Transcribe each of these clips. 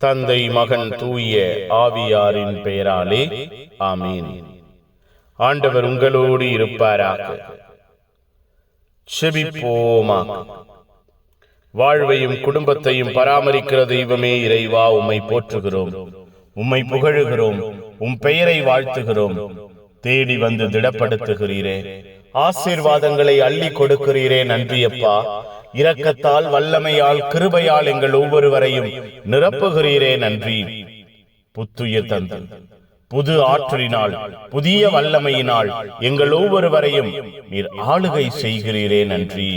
தந்தை, மகன், தூய ஆவியாரின் பெயராலே ஆமீன். ஆண்டவர் உங்களோடு இருப்பாராக. செபிப்போமாக. வாழ்வையும் குடும்பத்தையும் பராமரிக்கிற தெய்வமே இறைவா, உம்மை போற்றுகிறோம், உம்மை புகழுகிறோம், உம் பெயரை வாழ்த்துகிறோம். தேடி வந்து திடப்படுத்துகிறீரே, ஆசீர்வாதங்களை அள்ளி கொடுக்கிறீரே. நன்றியப்பா. இரக்கத்தால், வல்லமையால், கிருபையால் எங்கள் ஒவ்வொருவரையும் நிரப்புகிறீரே. நன்றி. புத்துயிர் தந்து புது ஆற்றலினால், புதிய வல்லமையினால் எங்கள் ஒவ்வொருவரையும் நீர் ஆளுகை செய்கிறீரே. நன்றி.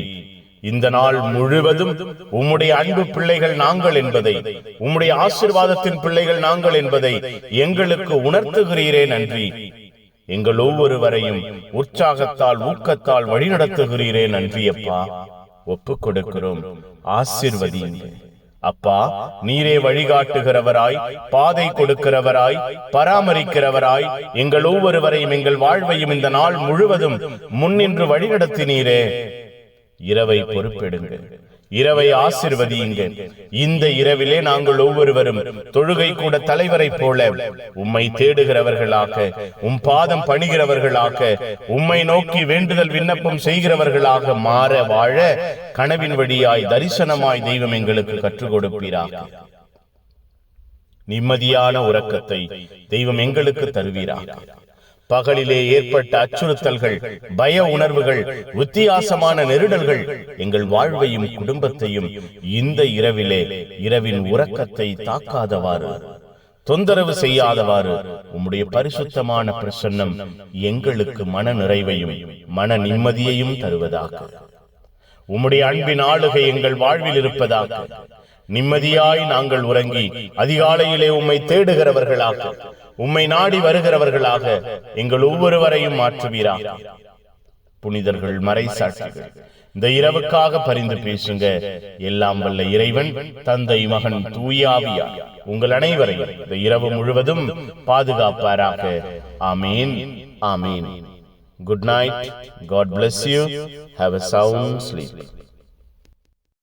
இந்த நாள் முழுவதும் உம்முடைய அன்பு பிள்ளைகள் நாங்கள் என்பதை, உம்முடைய ஆசீர்வாதத்தின் பிள்ளைகள் நாங்கள் என்பதை எங்களுக்கு உணர்த்துகிறீரே. நன்றி. எங்கள் ஒவ்வொருவரையும் உற்சாகத்தால், ஊக்கத்தால் வழிநடத்துகிறீரே. நன்றியப்பா. ஒப்புக் கொடுக்கிறோம். ஆசீர்வதியுங்கள் அப்பா. நீரே வழிகாட்டுகிறவராய், பாதை கொடுக்கிறவராய், பராமரிக்கிறவராய் எங்கள் ஒவ்வொருவரையும், எங்கள் வாழ்வையும் இந்த நாள் முழுவதும் முன்னின்று வழிநடத்தினீரே. இரவை பொறுப்பெடுங்கள், இரவை ஆசீர்வதியுங்கள். இந்த இரவிலே நாங்கள் ஒவ்வொருவரும் தொழுகை கூட தலைவரை போல உம்மை தேடுகிறவர்களாக, உம் பாதம் பணிகிறவர்களாக, உம்மை நோக்கி வேண்டுதல் விண்ணப்பம் செய்கிறவர்களாக மாற வாழ கனவின் வழியாய், தரிசனமாய் தெய்வம் எங்களுக்கு கற்றுக் கொடுப்பீராக. நிம்மதியான உறக்கத்தை தெய்வம் எங்களுக்கு தருவீராக. பகலிலே ஏற்பட்ட அச்சுறுத்தல்கள், பய உணர்வுகள், வித்தியாசமான நெருடல்கள் எங்கள் வாழ்வையும் குடும்பத்தையும் இந்த இரவிலே, இரவின் உறக்கத்தை தாக்காதவாறு, தொந்தரவு செய்யாதவாறு உம்முடைய பரிசுத்தமான பிரசன்னம் எங்களுக்கு மன நிறைவையும் மன நிம்மதியையும் தருவதாக. உம்முடைய அன்பின் ஆளுகை எங்கள் வாழ்வில் இருப்பதாக. நிம்மதியாய் நாங்கள் உறங்கி அதிகாலையிலே உம்மை தேடுகிறவர்களாக, உம்மை நாடி வருகிறவர்களாக எங்கள் ஒவ்வொருவரையும் மாற்றுவீராக. புனிதர்கள், மறைசாட்சிகள், இந்த இரவுக்காக பரிந்து பேசுங்க. எல்லாம் வல்ல இறைவன், தந்தை, மகன், தூய ஆவியார் உங்கள் அனைவரையும் இந்த இரவு முழுவதும் பாதுகாப்பாராக. ஆமீன். ஆமீன். Good night. God bless you. Have a sound sleep.